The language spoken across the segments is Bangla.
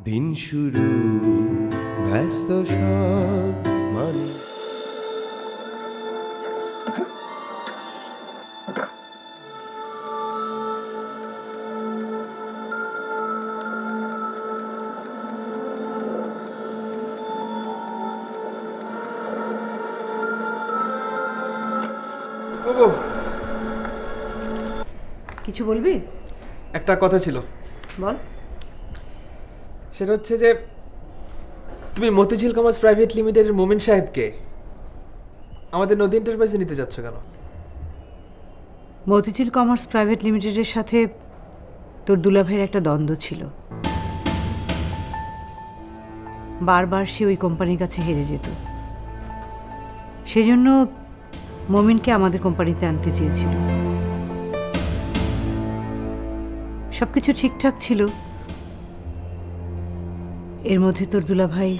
দিন শুরু ব্যস্ত সব মানুষ। বাবু, কিছু বলবি? একটা কথা ছিল। বল। সেটা হচ্ছে যে তুমি মতিঝিল কমার্স প্রাইভেট লিমিটেডের মোমেন সাহেবকে আমাদের নদী এন্টারপ্রাইজে নিতে যাচ্ছ কেন? মতিঝিল কমার্স প্রাইভেট লিমিটেডের সাথে তোর দুলাভাইয়ের একটা দ্বন্দ্ব ছিল। বারবার সে ওই কোম্পানির কাছে হেরে যেত, সেজন্য মমিনকে আমাদের কোম্পানিতে আনতে চেয়েছিল। সবকিছু ঠিকঠাক ছিল, এর মধ্যে তোর দুলাভাই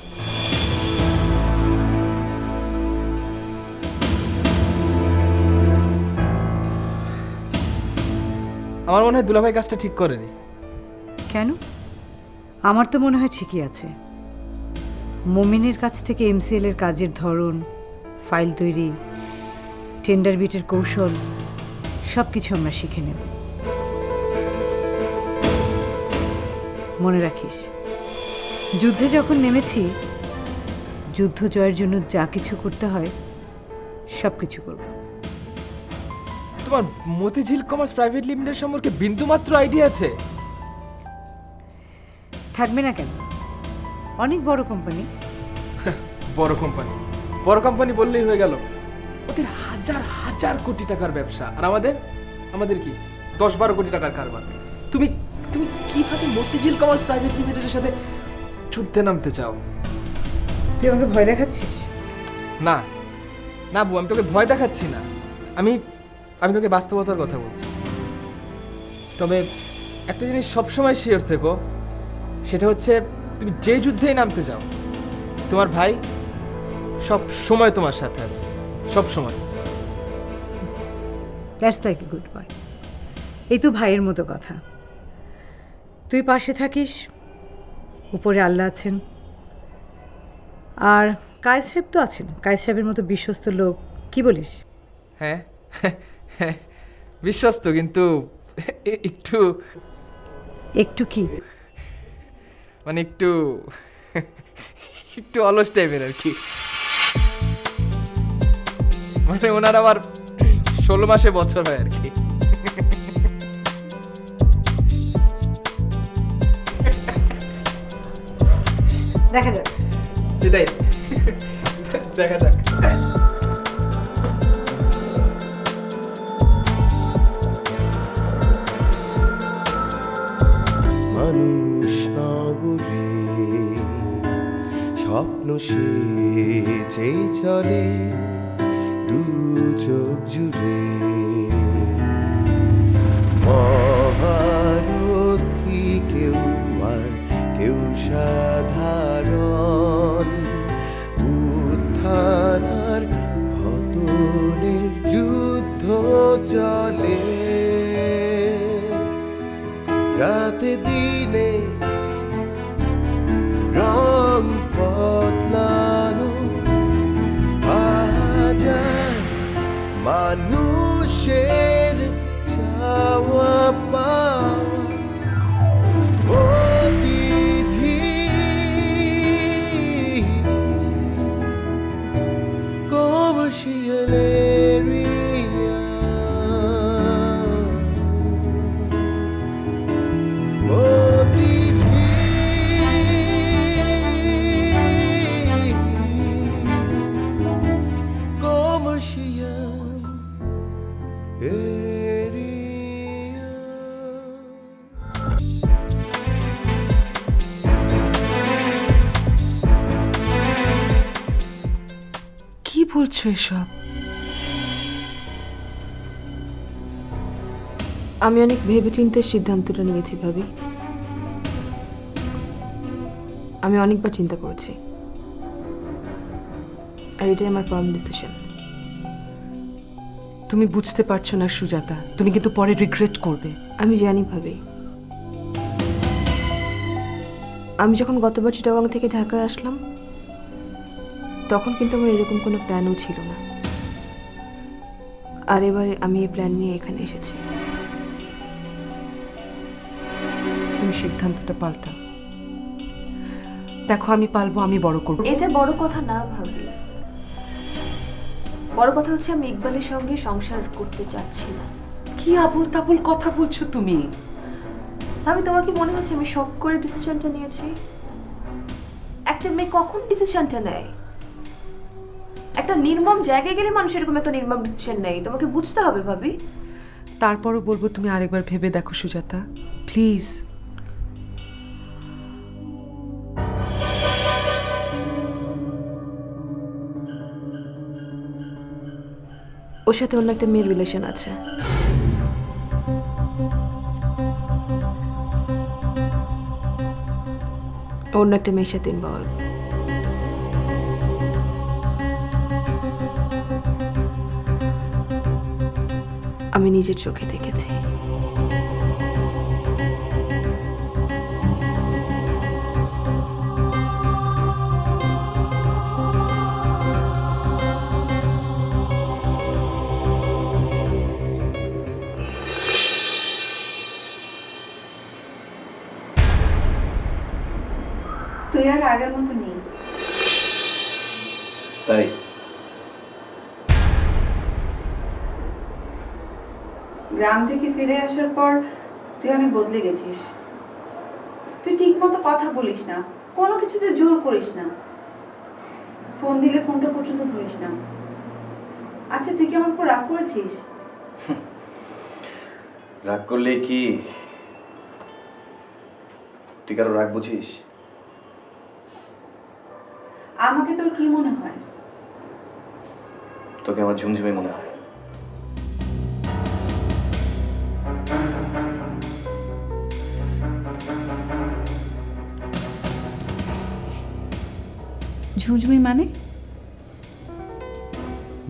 আমার মনে হয় দুলাভাই কাজটা ঠিক করেনি। কেন? আমার তো মনে হয় ঠিকই আছে। মমিনের কাছ থেকে এমসিএল এর কাজের ধরন, ফাইল তৈরি, টেন্ডার বিটের কৌশল সব কিছু আমরা শিখে নেব। মনে রাখিস, যুদ্ধে যখন নেমেছি, যুদ্ধ জয়ের জন্য যা কিছু করতে হয় সব কিছু করব। তোমার মতিঝিল কমার্স প্রাইভেট লিমিটেড সম্পর্কে বিন্দুমাত্র আইডিয়া আছে? থাকবে না কেন? অনেক বড় কোম্পানি। বড় কোম্পানি, বড় কোম্পানি বললেই হয়ে গেল। ওদের হাজার হাজার কোটি টাকার ব্যবসা, আর আমাদের আমাদের কি 10-12 কোটি টাকার কারবার। তুমি তুমি কিভাবে মতিঝিল কমার্স প্রাইভেট লিমিটেডের সাথে যুদ্ধে নামতে চাও? তুই আমাকে ভয় দেখাচ্ছিস? না না বউ, আমি তোকে ভয় দেখাচ্ছি না, আমি আমি তোকে বাস্তবতার কথা বলছি। তবে একটা জিনিস সবসময় শিওর থেকো, সেটা হচ্ছে তুমি যে যুদ্ধেই নামতে চাও, তোমার ভাই সব সময় তোমার সাথে আছে, সব সময়। That's like a good boy. এই তো ভাইয়ের মতো কথা। তুই পাশে থাকিস, উপরে আল্লাহ আছেন, আর কায়েস সাহেব তো আছেন। কায়েস সাহেবের মতো বিশ্বস্ত লোক, কি বলিস? হ্যাঁ বিশ্বস্ত, কিন্তু একটু একটু কি? মানে একটু একটু অলস টাইপের আর কি। মানে ওনার আবার 16 মাসে বছর হয় আর কি। দেখা যাক। সেটাই, দেখা যাক। মানুষ নগরে স্বপ্ন সেজে চলে দু চোখ জুড়ে। মহারথী কেউ আর কেউ সাধারণ, উত্থান আর পতনের যুদ্ধ চলে। রাতে দিনে রং বদলানো, হাজার মানুষের চাওয়া পাওয়া মতিঝিল কমার্শিয়াল এরিয়া। কি বলছো এসব? আমি অনেক ভেবেচিন্তে সিদ্ধান্তটা নিয়েছি ভাবি। আমি অনেকবার চিন্তা করেছি, আর এটাই আমার ফার্ম ডিসিশন। তুমি বুঝতে পারছো না সুজাতা, তুমি কিন্তু পরে রিগ্রেট করবে। আমি জানি ভাবি, আমি যখন গতবার চিটাগাং থেকে ঢাকায় আসলাম তখন কিন্তু আমার এরকম কোনো প্ল্যানও ছিল না, আর এবারে আমি এই প্ল্যান নিয়ে এখানে এসেছি। তুমি সিদ্ধান্তটা পাল্টাও। দেখো আমি পালবো, আমি বড় করবো। এটা বড় কথা না ভাবি, বড় কথা হচ্ছে আমি ইকবালের সঙ্গে সংসার করতে চাচ্ছি না। কি আবল তাবল কথা বলছো তুমি? আমি তোমার কি মনে হচ্ছে আমি শখ করে ডিসিশনটা নিয়েছি? একটা মেয়ে কখন ডিসিশনটা নেয়? একটা নির্মম জায়গায় গেলে মানুষ এরকম একটা নির্মম ডিসিশন নেয়, তোমাকে বুঝতে হবে ভাবি। তারপরও বলবো তুমি আরেকবার ভেবে দেখো সুজাতা, প্লিজ। ওর সাথে অন্য একটা মেয়ের রিলেশন আছে। অন্য একটা মেয়ের সাথে ইনভলভ। আমি নিজের চোখে দেখেছি। তুই আর আগের মতো নেই। তাই গ্রাম থেকে ফিরে আসার পর তুই অনেক বদলে গেছিস। তুই ঠিক মতো কথা বলিস না, কোনো কিছুতে জোর করিস না, ফোন দিলে ফোনটা পর্যন্ত ধরিস না। আচ্ছা তুই কি আমার উপর রাগ করেছিস? রাগ করলে কি তুই কারো রাগ বুঝিস? আমাকে তোর কি মনে হয়? তোকে আমার ঝুমঝুমে মনে হয়। ঝুমঝুমি মানে?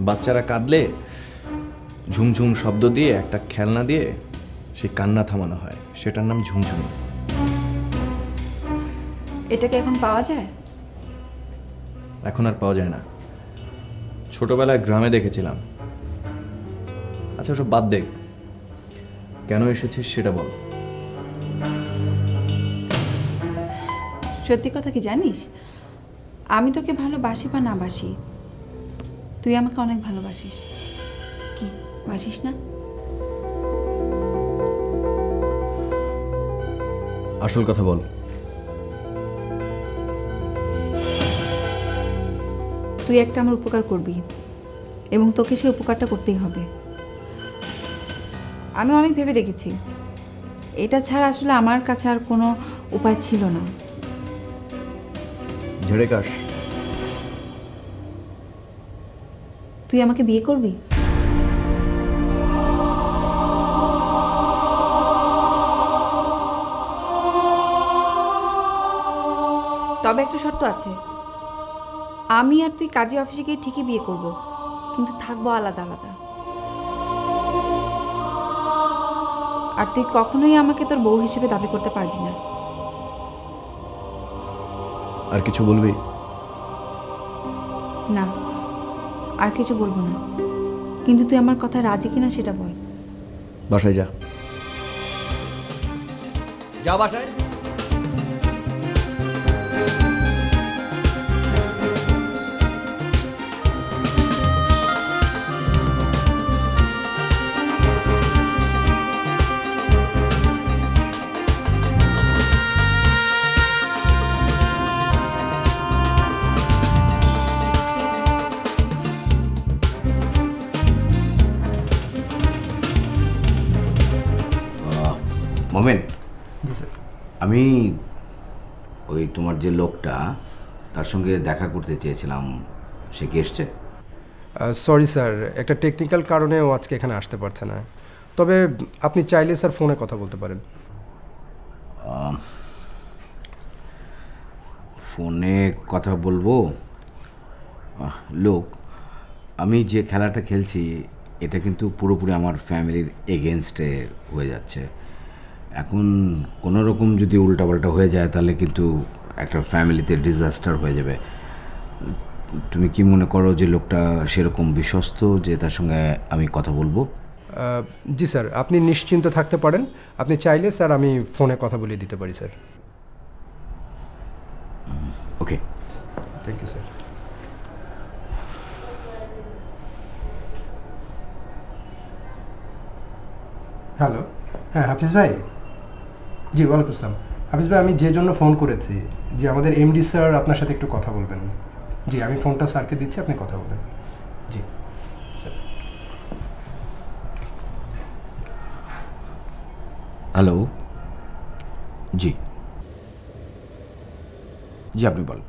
বাচ্চারা কাঁদলে ঝুমঝুম শব্দ দিয়ে একটা খেলনা দিয়ে সেই কান্না থামানো হয়, সেটার নাম ঝুমঝুমি। এটাকে এখন পাওয়া যায়? এখন আর পাওয়া যায় না, ছোটবেলায় গ্রামে দেখেছিলাম। আচ্ছা ওসব বাদ দেখ, কেন এসেছিস সেটা বল। সত্যি কথা কি জানিস, আমি তোকে ভালোবাসি বা না বাসি, তুই আমাকে অনেক ভালোবাসিস। কি বাসিস না? আসল কথা বল। তুই একটা আমার উপকার করবি এবং তোকে সেই উপকারটা করতেই হবে। আমি অনেক ভেবে দেখেছি, এটা ছাড়া আসলে আমার কাছে আর কোনো উপায় ছিল না। ঝেড়ে কাশ। তুই আমাকে বিয়ে করবি? তবে একটা শর্ত আছে, আমি আর তুই কাজী অফিসে গিয়ে ঠিকই বিয়ে করব, কিন্তু থাকবো আলাদা আলাদা। আর তুই কখনোই আমাকে তোর বউ হিসেবে দাবি করতে পারবি না। আর কিছু বলবি? না, আর কিছু বলবো না, কিন্তু তুই আমার কথা রাজি কিনা সেটা বল। বাসায় যা। যা বাসায়। মোমেন, আমি ওই তোমার যে লোকটা তার সঙ্গে দেখা করতে চেয়েছিলাম, সে কি এসছে? সরি স্যার, একটা টেকনিক্যাল কারণে ও আজকে এখানে আসতে পারছে না। তবে আপনি চাইলে স্যার ফোনে কথা বলতে পারেন। ফোনে কথা বলবো? লোক, আমি যে খেলাটা খেলছি এটা কিন্তু পুরোপুরি আমার ফ্যামিলির এগেনস্টে হয়ে যাচ্ছে। এখন কোনো রকম যদি উল্টাপাল্টা হয়ে যায় তাহলে কিন্তু একটা ফ্যামিলিতে ডিজাস্টার হয়ে যাবে। তুমি কি মনে করো যে লোকটা সেরকম বিশ্বস্ত যে তার সঙ্গে আমি কথা বলবো? জি স্যার, আপনি নিশ্চিন্ত থাকতে পারেন। আপনি চাইলে স্যার আমি ফোনে কথা বলিয়ে দিতে পারি sir. Okay, thank you sir. Hello, হ্যাঁ হাফিজ ভাই। জি ওয়ালাইকুম আসসালাম। হাফিজ ভাই, আমি যে জন্য ফোন করেছি যে আমাদের এমডি স্যার আপনার সাথে একটু কথা বলবেন। জি, আমি ফোনটা স্যারকে দিচ্ছি, আপনি কথা বলবেন। জি স্যার। হ্যালো, জি জি আপনি বলেন।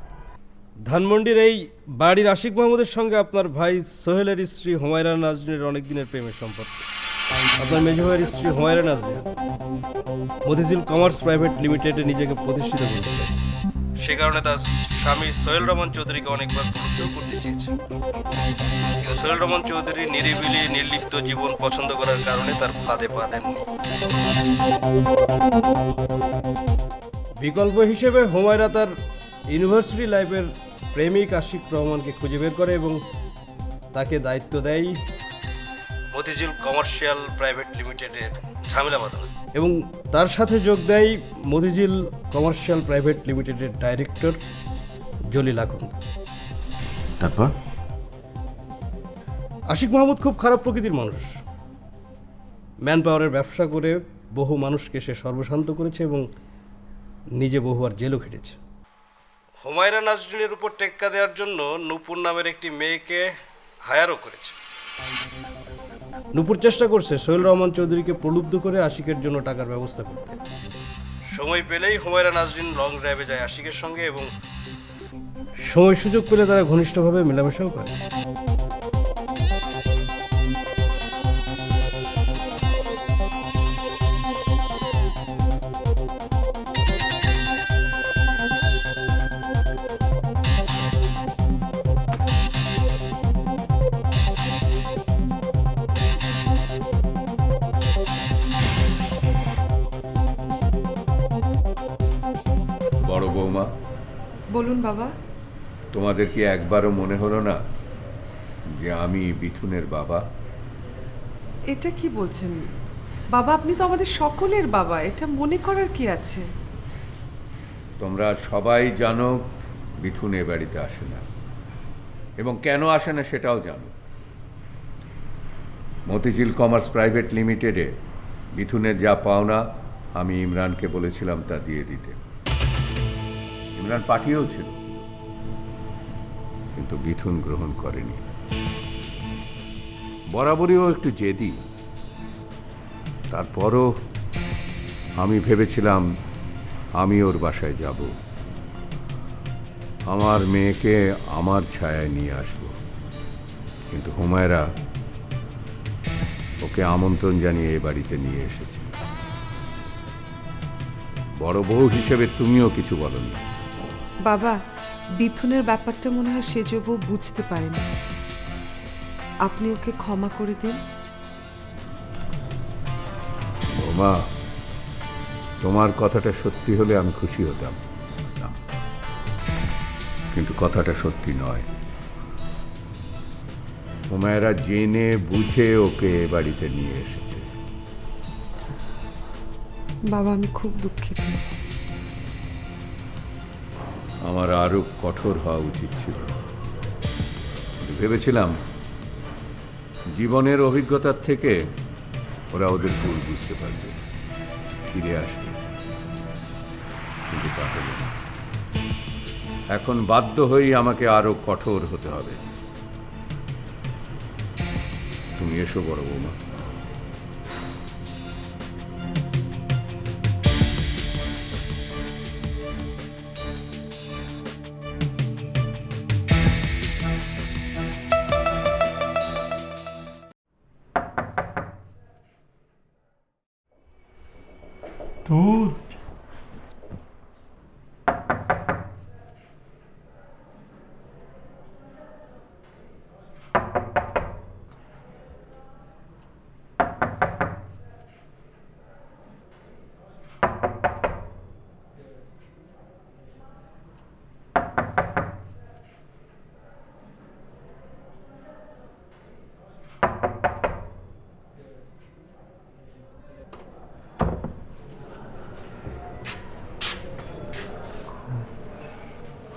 ধানমন্ডির এই বাড়ির আশিক মাহমুদের সঙ্গে আপনার ভাই সোহেলের স্ত্রী হুমায়রা নাজরিনের অনেক দিনের প্রেমের সম্পর্ক। আপনার মেজো ভাইয়ের স্ত্রী হুমায়রা নাজরিন মতিঝিল কমার্স প্রাইভেট লিমিটেডে নিজেকে প্রতিষ্ঠিত করতে চায়। সে কারণে তার স্বামী সোহেল রহমান চৌধুরীকে অনেকবার প্রলুব্ধ করতে চেয়েছে, কিন্তু সোহেল রহমান চৌধুরী নিরিবিলি নির্লিপ্ত জীবন পছন্দ করার কারণে তার ফাঁদে পা দেননি। বিকল্প হিসেবে হুমায়রা তার ইউনিভার্সিটি লাইফের প্রেমিক আশিক রহমানকে খুঁজে বের করে এবং তাকে দায়িত্ব দেয় মতিঝিল কমার্শিয়াল প্রাইভেট লিমিটেডের ঝামেলা বাঁধানো, এবং তার সাথে যোগ দেয় মতিঝিল কমার্শিয়াল প্রাইভেট লিমিটেডের ডাইরেক্টর জলিল আখন্দ। তারপর আশিক মাহমুদ খুব খারাপ প্রকৃতির মানুষ। ম্যান পাওয়ারের ব্যবসা করে বহু মানুষকে সে সর্বশান্ত করেছে এবং নিজে বহুবার জেলও খেটেছে। হুমায়রা নাজরিনের উপর টেক্কা দেওয়ার জন্য নূপুর নামের একটি মেয়েকে হায়ারও করেছে। নূপুর চেষ্টা করছে সোহেল রহমান চৌধুরীকে প্রলুব্ধ করে আশিকের জন্য টাকার ব্যবস্থা করতে। সময় পেলেই হুমায়রা নাজরিন লং ড্রাইভে যায় আশিকের সঙ্গে এবং সময় সুযোগ পেলে তারা ঘনিষ্ঠভাবে মেলামেশাও করে। বড় বৌমা, বলুন বাবা। তোমাদের কি একবারও মনে হলো না যে আমি বিথুনের বাবা? এটা কি বলছেন বাবা? আপনি তো আমাদের সকলের বাবা, এটা মনে করার কি আছে? তোমরা সবাই জানো বিথুন এ বাড়িতে আসে না, এবং কেন আসে না সেটাও জানো। মতিঝিল কমার্স প্রাইভেট লিমিটেডে বিথুনের যা পাওনা আমি ইমরানকে বলেছিলাম তা দিয়ে দিতে। ইমরান পাঠিয়েও ছিল, কিন্তু বিথুন গ্রহণ করেনি। বরাবরই ও একটু জেদি। তারপরও আমি ভেবেছিলাম আমি ওর বাসায় যাব, আমার মেয়েকে আমার ছায়ায় নিয়ে আসব, কিন্তু হুমায়রা ওকে আমন্ত্রণ জানিয়ে এ বাড়িতে নিয়ে এসেছে। বড় বউ হিসেবে তুমিও কিছু বলনি। বাবা, বিথুনের ব্যাপারটা মনে হয় সেজবু বুঝতে পারেনি। আপনি ওকে ক্ষমা করে দিন। বৌমা, তোমার কথাটা সত্যি হলে আমি খুশি হতাম, কিন্তু কথাটা সত্যি নয়। হুমায়রা জেনে বুঝে ওকে এ বাড়িতে নিয়ে এসেছে। বাবা, আমি খুব দুঃখিত। আমার আরো কঠোর হওয়া উচিত ছিল। ভেবেছিলাম জীবনের অভিজ্ঞতার থেকে ওরা ওদের ভুল বুঝতে পারবে, ফিরে আসবে, কিন্তু তা হলো না। এখন বাধ্য হয়েই আমাকে আরো কঠোর হতে হবে। তুমি এসো বড় বৌমা। দূর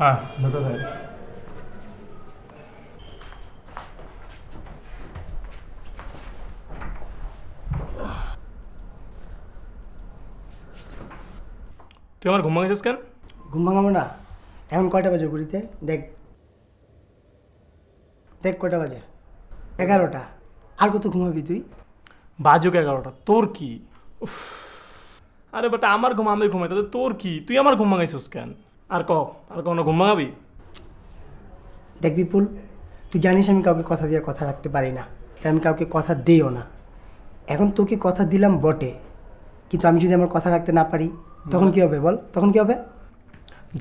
হ্যাঁ ভেতরে ভাই। তুই আমার ঘুম ভাঙিস কেন? ঘুম ভাঙাবো না? এখন কয়টা বাজে ঘুরিতে? দেখ দেখ কয়টা বাজে, 11টা। আর কত ঘুমাবি তুই? বাজুক 11টা, তোর কি? উফ, আরে বেটা আমার ঘুম আমি ঘুমাই, তাহলে তোর কি? তুই আমার ঘুম ভাঙাইছিস কেন? আর কোনো ঘুম ভাঙাবি? দেখ বিপুল, তুই জানিস আমি কাউকে কথা দিয়ে কথা রাখতে পারি না, তাই আমি কাউকে কথা দিইও না। এখন তোকে কথা দিলাম বটে, কিন্তু আমি যদি আমার কথা রাখতে না পারি তখন কি হবে বল? তখন কি হবে?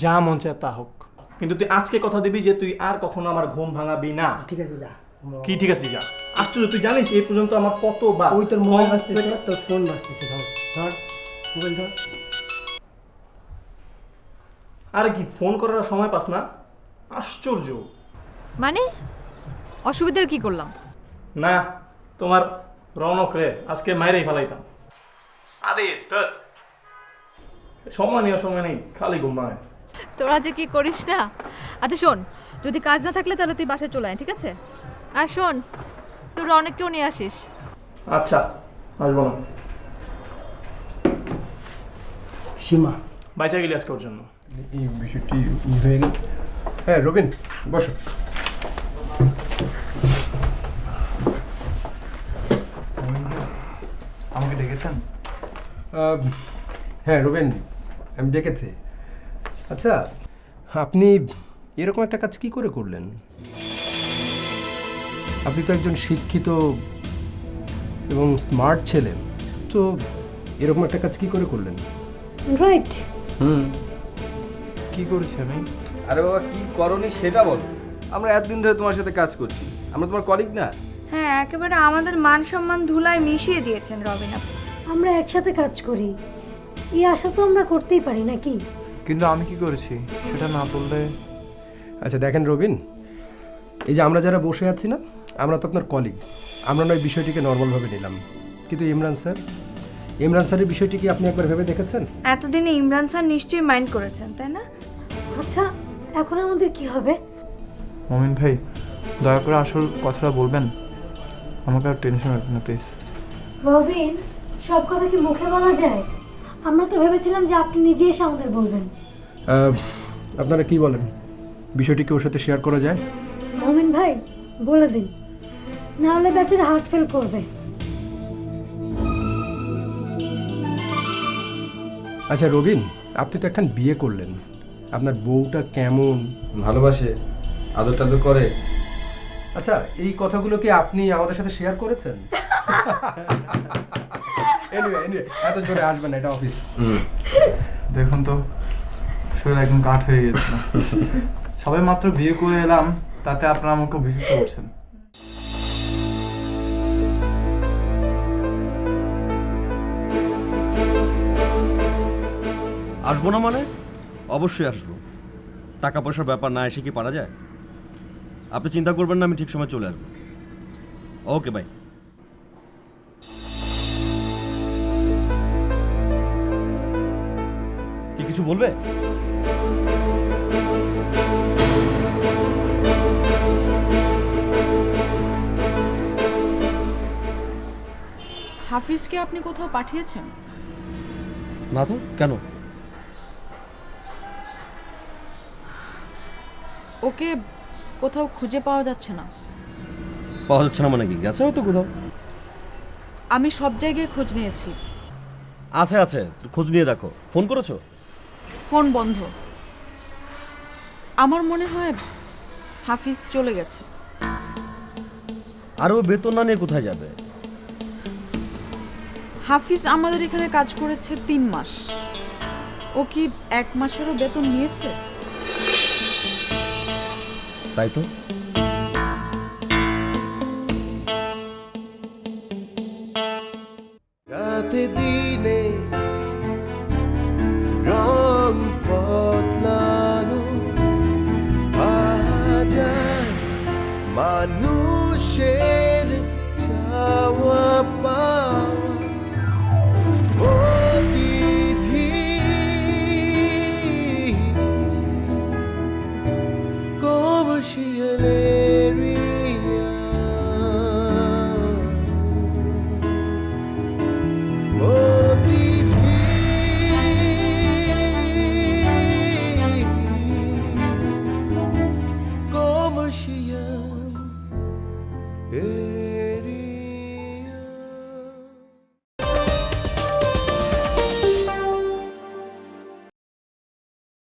যা মন চায় তা হোক, কিন্তু তুই আজকে কথা দিবি যে তুই আর কখনো আমার ঘুম ভাঙাবি না। ঠিক আছে যা। কি ঠিক আছে যা? আশ্চর্য, তুই জানিস এই পর্যন্ত আমার কতবার ওই তোর মোবাইল বাজতেছে, তোর ফোন বাজতেছে, ধর ধর মোবাইল ধর। আরে কি ফোন করার সময় পাস না? আশ্চর্য। মানে অসুবিধার কি করলাম? না তোমার রৌনক রে আজকে মাইরেই ফেলাইতাম। আরে তোর সময় নেই, সময় নেই, খালি ঘুম ভাঙে। তোরা যে কি করিস না। আচ্ছা শোন, যদি কাজ না থাকলে তাহলে তুই বাসায় চলে আয়, ঠিক আছে? আর শোন, তোর অনেককেও নিয়ে আসিস। আচ্ছা আসবো না। সীমা বাইচা গেলি আজকে ওর জন্য। এই বিষয়টি হয়ে গেল। হ্যাঁ রবিন বসো। আমাকে ডেকেছেন? হ্যাঁ রবিন, আমি ডেকেছি। আচ্ছা, আপনি এরকম একটা কাজ কি করে করলেন? আপনি তো একজন শিক্ষিত এবং স্মার্ট ছেলে, তো এরকম একটা কাজ কি করে করলেন? রাইট। কি করেছি আমি? আরে বাবা কি করনি সেটা বলো। আমরা এতদিন ধরে তোমার সাথে কাজ করছি, আমরা তোমার কলিগ না? হ্যাঁ, একেবারে আমাদের মান সম্মান ধুলায় মিশিয়ে দিয়েছেন রবিন আপনি। আমরা একসাথে কাজ করি, এই আশা তো আমরা করতেই পারি নাকি? কিন্তু আমি কি করেছি সেটা না বললে? আচ্ছা দেখেন রবিন, এই যে আমরা যারা বসে আছি না, আমরা তো আপনার কলিগ, আমরা নয় বিষয়টিকে নর্মালভাবে নিলাম, কিন্তু ইমরান স্যারের বিষয়টি কি আপনি একবার ভেবে দেখেছেন? এতদিনে ইমরান স্যার নিশ্চয়ই মাইন্ড করেছেন, তাই না? আচ্ছা এখন আমাদের কি হবে? মমিন ভাই দয়া করে আসল কথাটা বলবেন, আমাকে আর টেনশন রাখবেন না প্লিজ। রবিন, সব কথা কি মুখে বলা যায়? আমরা তো ভেবেছিলাম যে আপনি নিজে এসে আমাদের বলবেন। আপনারা কি বলেন, বিষয়টি কি ওর সাথে শেয়ার করা যায়? মমিন ভাই বলে দিন, না হলে বেচারা হার্ট ফেল করবে। আচ্ছা রবিন, আপনি তো একটা বিয়ে করলেন, আপনার বউটা কেমন? ভালোবাসে, আদর টাদর করে? আচ্ছা এই কথাগুলো কি আপনি আমাদের সাথে শেয়ার করেছেন? Anyway, এত জোরে আসবেন না, এটা অফিস। দেখুন তো শরীর একদম কাঠ হয়ে গেছে। সবাই মাত্র বিয়ে করে এলাম, তাতে আপনারা আমাকে অভিযুক্ত করছেন। আসবো না মানে? অবশ্যই আসবো। টাকা পয়সার ব্যাপার না এসে কি পারা যায়? আপনি চিন্তা করবেন না, আমি ঠিক সময় চলে আসবো। Okay bye. কি কিছু বলবে? হাফিজকে আপনি কোথাও পাঠিয়েছেন? না তো, কেন? ওকে কোথাও খুঁজে পাওয়া যাচ্ছে না। পাওয়া যাচ্ছে না মানে কি? গেছে হয়তো কোথাও। আমি সব জায়গায় খোঁজ নিয়েছি। আছে আছে, খোঁজ নিয়ে দেখো। ফোন করেছো? ফোন বন্ধ। আমার মনে হয় হাফিজ চলে গেছে। আর ও বেতন না নিয়ে কোথায় যাবে? হাফিজ আমাদের এখানে কাজ করেছে 3 মাস। ও কি 1 মাসেরও বেতন নিয়েছে? তাই তো। রাতে দিনে রং বদলানো, হাজার মানুষের চাওয়া পাওয়া, প্রতিদিন taşıyan